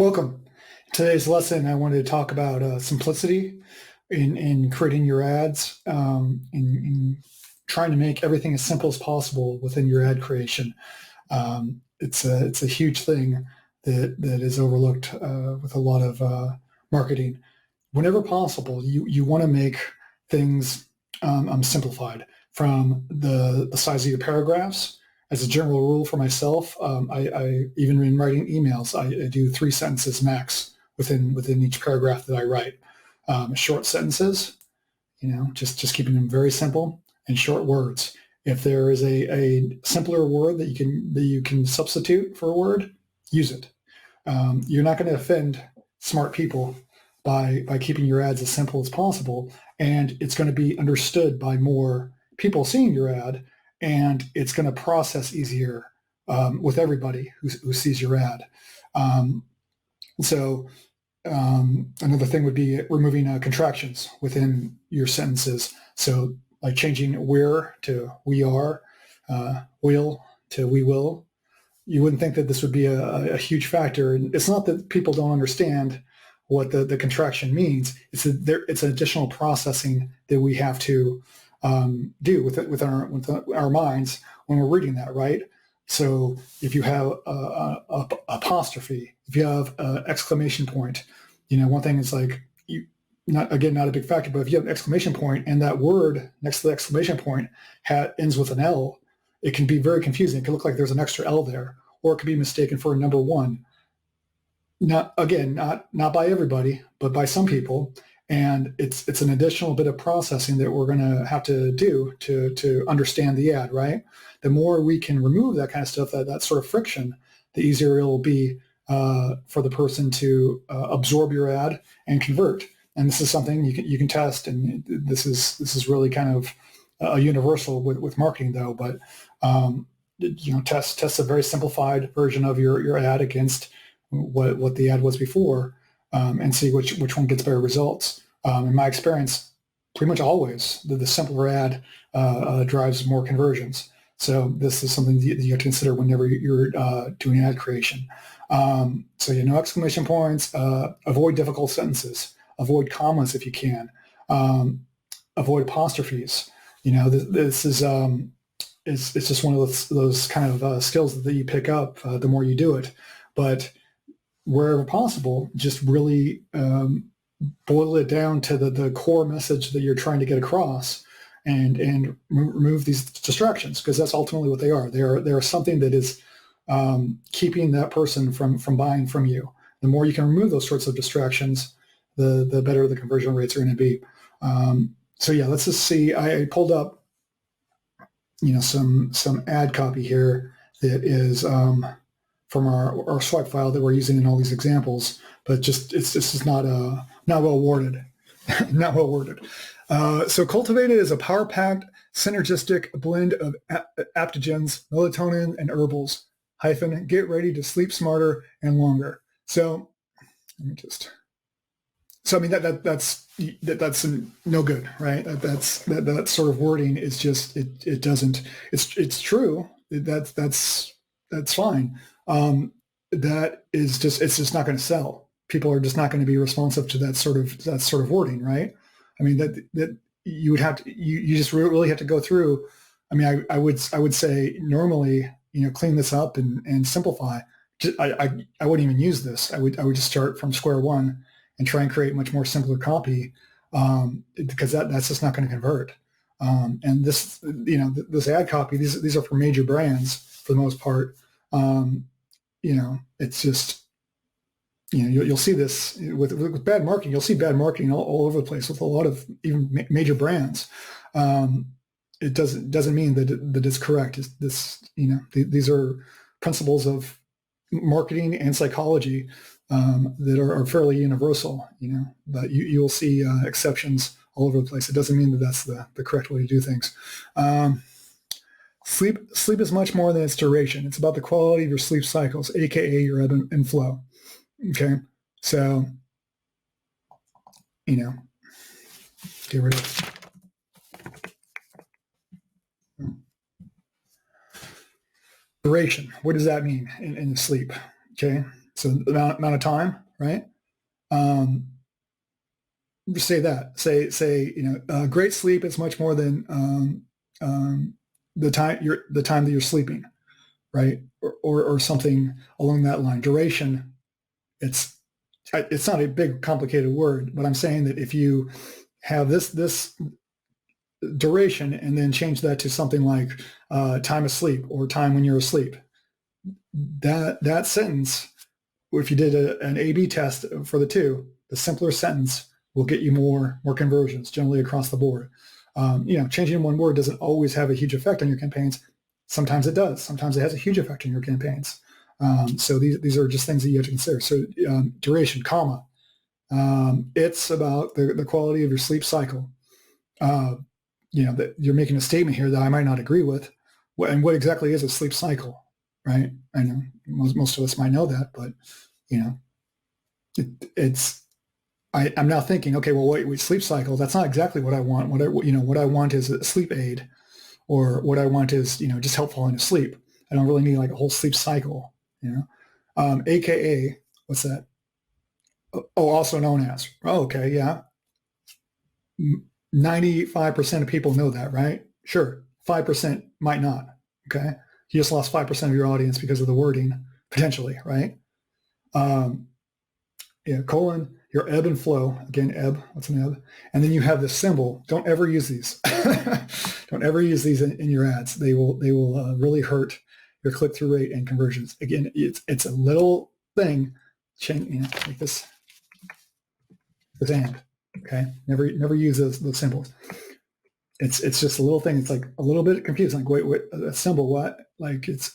Welcome. Today's lesson, I wanted to talk about simplicity in creating your ads, in trying to make everything as simple as possible within your ad creation. It's a huge thing that is overlooked with a lot of marketing. Whenever possible, you want to make things simplified from the size of your paragraphs. As a general rule for myself, I even in writing emails, I do 3 sentences max within each paragraph that I write. Short sentences, just keeping them very simple and short words. If there is a simpler word that you can substitute for a word, use it. You're not going to offend smart people by keeping your ads as simple as possible, and it's going to be understood by more people seeing your ad, and it's going to process easier with everybody who sees your ad. Um, so another thing would be removing contractions within your sentences. So like changing where to we are, will to we will. You wouldn't think that this would be a huge factor. And it's not that people don't understand what the contraction means. It's an additional processing that we have to do with our minds when we're reading that, right? So if you have a apostrophe, if you have an exclamation point, one thing is like not a big factor, but if you have an exclamation point and that word next to the exclamation point ends with an L, it can be very confusing. It can look like there's an extra L there, or it could be mistaken for a number one. Not by everybody, but by some people. And it's an additional bit of processing that we're going to have to do to understand the ad, right? The more we can remove that kind of stuff, that sort of friction, the easier it will be for the person to absorb your ad and convert. And this is something you can test, and this is really kind of a universal with marketing, though. But test a very simplified version of your ad against what the ad was before, and see which one gets better results. In my experience, pretty much always the simpler ad drives more conversions. So this is something that you have to consider whenever you're doing ad creation. No exclamation points, avoid difficult sentences, avoid commas if you can, avoid apostrophes. This is it's just one of those kind of skills that you pick up the more you do it. But wherever possible, just really boil it down to the core message that you're trying to get across, and remove these distractions, because that's ultimately what they are. They're something that is keeping that person from buying from you. The more you can remove those sorts of distractions, the better the conversion rates are going to be. Let's just see. I pulled up some ad copy here that is from our swipe file that we're using in all these examples, but this is not well worded. Not well worded. So cultivated is a power-packed, synergistic blend of aptogens, melatonin, and herbals. - get ready to sleep smarter and longer. So let me just. So I mean that's no good, right? That sort of wording is just it doesn't. It's true. That's fine. It's just not going to sell. People are just not going to be responsive to that sort of wording, right? I mean that you would have to you just really have to go through. I mean, I would say normally clean this up and simplify. I wouldn't even use this. I would just start from square one and try and create much more simpler copy, because that's just not going to convert. And this ad copy, these are for major brands for the most part. It's just, you'll see this with bad marketing. You'll see bad marketing all over the place with a lot of even major brands. It doesn't mean that it's correct. These are principles of marketing and psychology that are fairly universal, but you'll see exceptions all over the place. It doesn't mean that that's the correct way to do things. Sleep is much more than its duration. It's about the quality of your sleep cycles, aka your ebb and flow. Okay, so get rid of duration. What does that mean in sleep? Okay, So the amount of time, right? Just say that. Say great sleep is much more than the time that you're sleeping, right? Or something along that line. Duration. It's not a big complicated word, but I'm saying that if you have this duration and then change that to something like time of sleep or time when you're asleep, that sentence, if you did an A/B test for the two, the simpler sentence will get you more conversions generally across the board. Changing one word doesn't always have a huge effect on your campaigns. Sometimes it does. Sometimes it has a huge effect on your campaigns. So these are just things that you have to consider. So duration, comma. It's about the quality of your sleep cycle. That you're making a statement here that I might not agree with. And what exactly is a sleep cycle, right? I know most of us might know that, but I'm now thinking, okay, well, wait, sleep cycle. That's not exactly what I want. What I want is a sleep aid, or what I want is just help falling asleep. I don't really need like a whole sleep cycle. AKA, what's that? Oh, also known as. Oh, okay, yeah. 95% of people know that, right? Sure. 5% might not. Okay. You just lost 5% of your audience because of the wording, potentially, right? Colon, your ebb and flow. Again, ebb, what's an ebb? And then you have this symbol. Don't ever use these. Don't ever use these in your ads. They will really hurt your click-through rate and conversions. Again, it's a little thing, like this and. Okay, never use those symbols. It's just a little thing. It's like a little bit confusing. Like, wait, a symbol, what? Like it's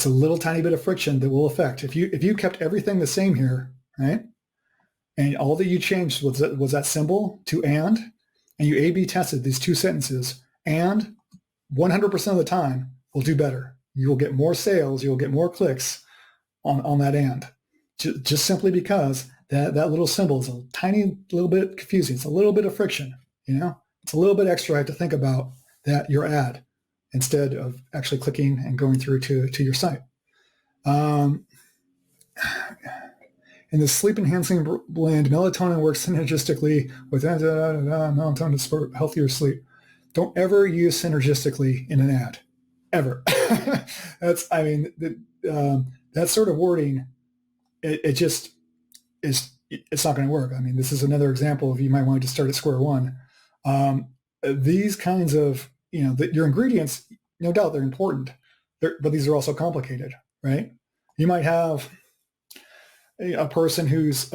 a little tiny bit of friction that will affect. If you kept everything the same here, right? And all that you changed was that symbol to and you A/B tested these two sentences, and 100% of the time will do better. You will get more sales. You will get more clicks on that and. Just simply because that little symbol is a tiny little bit confusing. It's a little bit of friction, It's a little bit extra I have to think about that your ad instead of actually clicking and going through to your site. In the sleep-enhancing blend, melatonin works synergistically with melatonin to support healthier sleep. Don't ever use synergistically in an ad, ever. That sort of wording, it just is. It's not going to work. I mean, this is another example of you might want to start at square one. These kinds of, your ingredients, no doubt they're important, but these are also complicated, right? You might have a person who's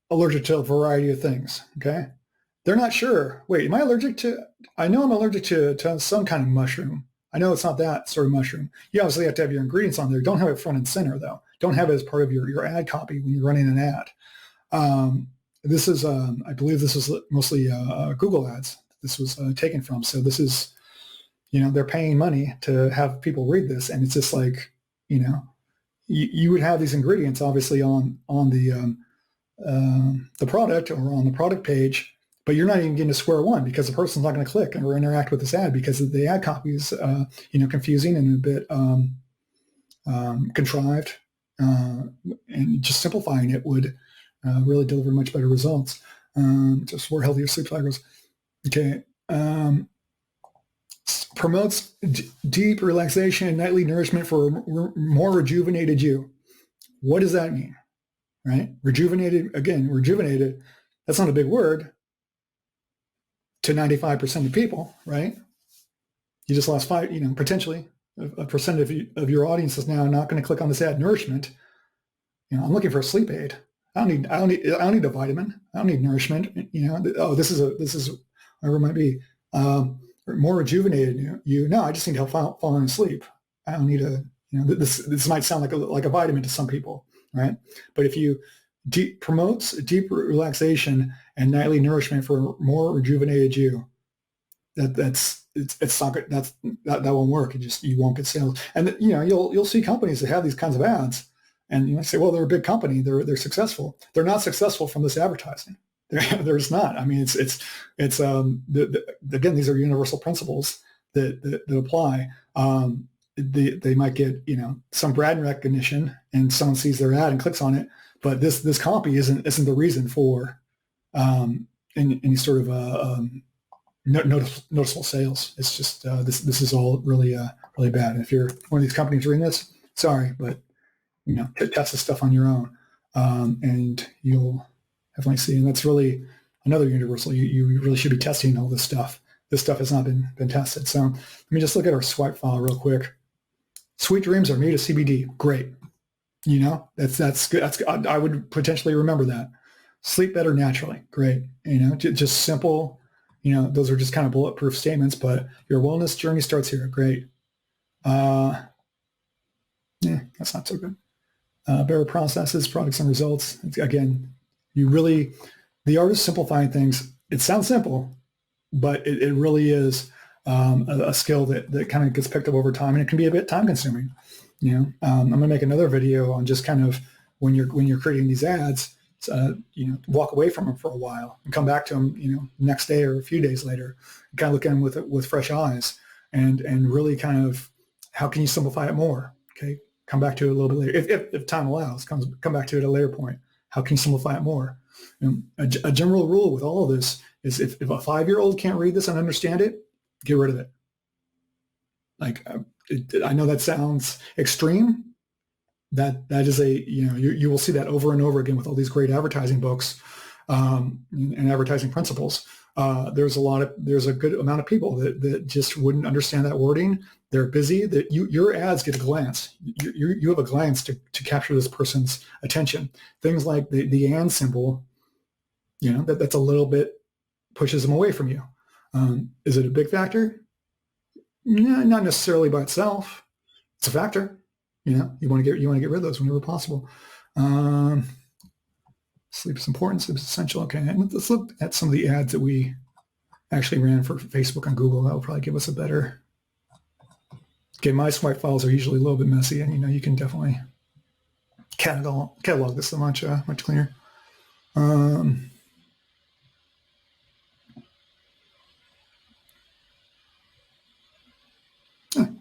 allergic to a variety of things, okay? They're not sure. Wait, am I allergic to, I know I'm allergic to some kind of mushroom. I know it's not that sort of mushroom. You obviously have to have your ingredients on there. Don't have it front and center, though. Don't have it as part of your ad copy when you're running an ad. This is, I believe this was mostly Google ads this was taken from. So this is, they're paying money to have people read this. And it's just like, you would have these ingredients obviously on the product or on the product page, but you're not even getting to square one because the person's not going to click or interact with this ad because the ad copy is, confusing and a bit contrived. And just simplifying it would really deliver much better results. Just more healthier sleep cycles. Okay. Promotes deep relaxation and nightly nourishment for a more rejuvenated you. What does that mean? Right? Rejuvenated, that's not a big word to 95% of people, right? You just lost potentially a percent of your audience is now not going to click on this ad, nourishment. I'm looking for a sleep aid. I don't need a vitamin. I don't need nourishment. This is whatever it might be. More rejuvenated. No, I just need help falling asleep. I don't need this might sound like a vitamin to some people, right? But if you promotes deep relaxation and nightly nourishment for a more rejuvenated you, it's not good. That won't work. You won't get sales. And you'll see companies that have these kinds of ads, and you might say, well, they're a big company. They're successful. They're not successful from this advertising. There's not. I mean, it's again, these are universal principles that apply. they might get, some brand recognition and someone sees their ad and clicks on it, but this copy isn't the reason for any sort of noticeable sales. It's just this is all really really bad. If you're one of these companies reading this, sorry, but test this stuff on your own, and you'll definitely see. And that's really another universal. You really should be testing all this stuff. This stuff has not been tested. So let me just look at our swipe file real quick. Sweet dreams are made of CBD. Great. That's good. That's good. I would potentially remember that. Sleep better naturally. Great. Just simple. Those are just kind of bulletproof statements. But your wellness journey starts here. Great. That's not so good. Better processes, products, and results. Again, the art is simplifying things. It sounds simple, but it really is a skill that kind of gets picked up over time, and it can be a bit time consuming. I'm going to make another video on just kind of when you're creating these ads, walk away from them for a while and come back to them, next day or a few days later, and kind of look at them with fresh eyes and really kind of how can you simplify it more? Okay, come back to it a little bit later if time allows. Come back to it at a later point. How can you simplify it more? A general rule with all of this is if a 5-year-old can't read this and understand it, get rid of it. I know that sounds extreme. That is you will see that over and over again with all these great advertising books and advertising principles. There's a good amount of people that just wouldn't understand that wording. They're busy. That your ads get a glance. You have a glance to capture this person's attention. Things like the and symbol, that's a little bit pushes them away from you. Is it a big factor? No, not necessarily by itself. It's a factor. You want to get rid of those whenever possible. Sleep is important. Sleep is essential. Okay, and let's look at some of the ads that we actually ran for Facebook and Google. That will probably give us a better. Okay, my swipe files are usually a little bit messy, and you can definitely catalog this much cleaner.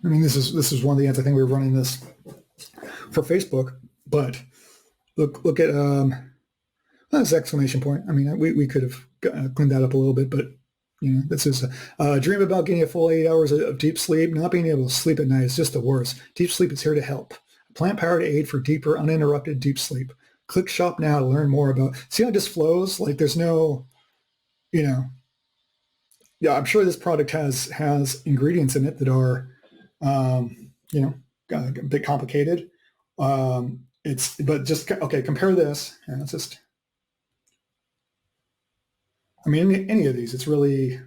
This is one of the ads. I think we were running this for Facebook, but look at that's exclamation point. We could have cleaned that up a little bit, but this is dream about getting a full 8 hours of deep sleep. Not being able to sleep at night is just the worst. Deep sleep is here to help. Plant-powered aid for deeper, uninterrupted deep sleep. Click shop now to learn more about. See how it just flows? Like there's no, yeah. I'm sure this product has ingredients in it that are, a bit complicated. But just okay. Compare this. And it's just. Any of these, it's really,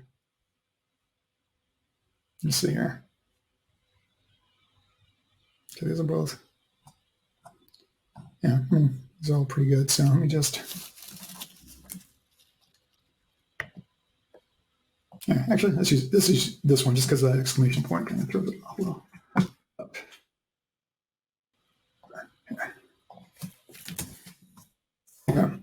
let's see here. Okay, these are both, these are all pretty good. So let me just, actually, let's use this one just because of that exclamation point. Kind of throws it a little up. Okay.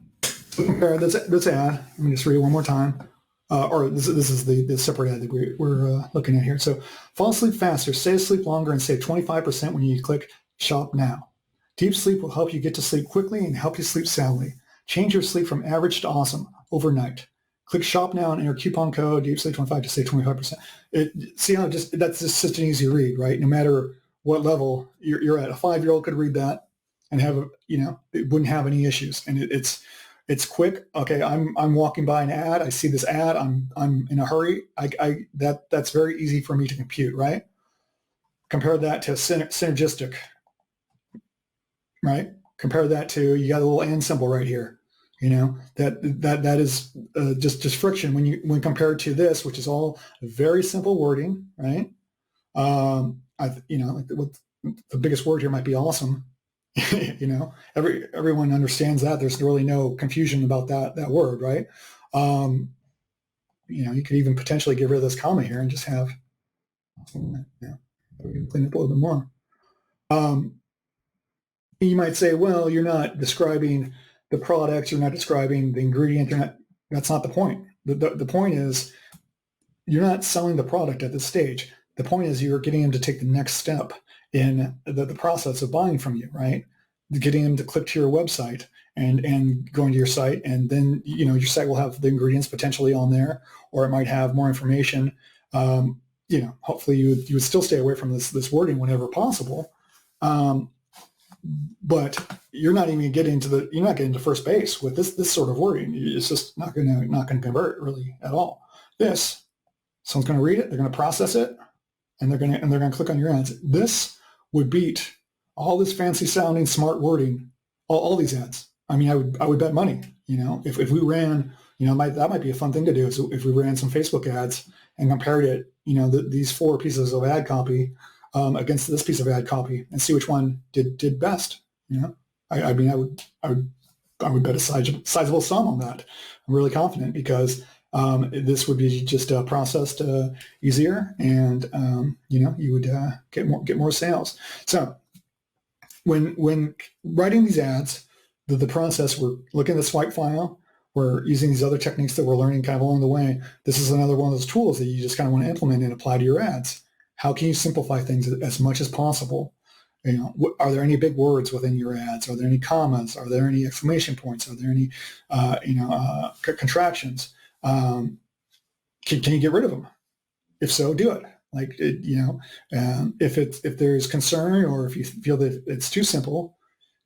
Compare this ad. Let me just read it one more time. Or this is the separate ad that we're looking at here. So fall asleep faster, stay asleep longer, and save 25% when you click shop now. Deep sleep will help you get to sleep quickly and help you sleep soundly. Change your sleep from average to awesome overnight. Click shop now and enter coupon code DeepSleep25 to save 25%. See how that's just such an easy read, right? No matter what level you're at, a 5-year-old could read that and have it wouldn't have any issues. And it's quick. Okay, I'm walking by an ad. I see this ad. I'm in a hurry. That's very easy for me to compute, right? Compare that to synergistic, right? Compare that to you got a little and symbol right here. That is just friction when compared to this, which is all very simple wording, right? The biggest word here might be awesome. Everyone understands that. There's really no confusion about that word, right? You could even potentially get rid of this comma here and just have, clean up a little bit more. You might say, well, you're not describing the product, you're not describing the ingredient, that's not the point. The point is you're not selling the product at this stage. The point is you're getting them to take the next step in the process of buying from you, right? Getting them to click to your website and going to your site, and then your site will have the ingredients potentially on there, or it might have more information. Hopefully you would still stay away from this wording whenever possible. But you're not even getting to first base with this sort of wording. It's just not going to convert really at all. Someone's going to read it, they're going to process it, and they're going to click on your ads. This would beat all this fancy sounding smart wording, all these ads. I mean, I would bet money. If we ran, that might be a fun thing to do. So if we ran some Facebook ads and compared it, these 4 pieces of ad copy against this piece of ad copy, and see which one did best. I would bet a sizable sum on that. I'm really confident, because this would be just processed easier, and you would get more sales. So when writing these ads, the process, we're looking at the swipe file, we're using these other techniques that we're learning kind of along the way. This is another one of those tools that you just kind of want to implement and apply to your ads. How can you simplify things as much as possible? Are there any big words within your ads? Are there any commas? Are there any exclamation points? Are there any contractions? Can you get rid of them? If so, do it. If there's concern, or if you feel that it's too simple,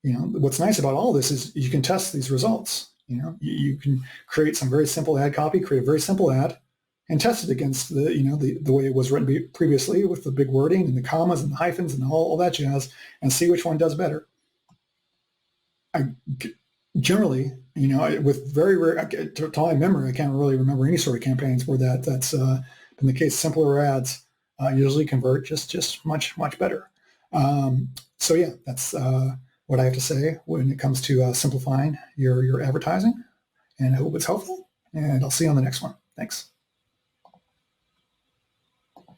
what's nice about all this is you can test these results. You can create some very simple ad copy, create a very simple ad, and test it against the way it was written previously, with the big wording and the commas and the hyphens and all that jazz, and see which one does better. Generally, with very rare, to my memory, I can't really remember any sort of campaigns where that's been the case. Simpler ads usually convert just much better. So yeah, that's what I have to say when it comes to simplifying your advertising, and I hope it's helpful, and I'll see you on the next one. Thanks.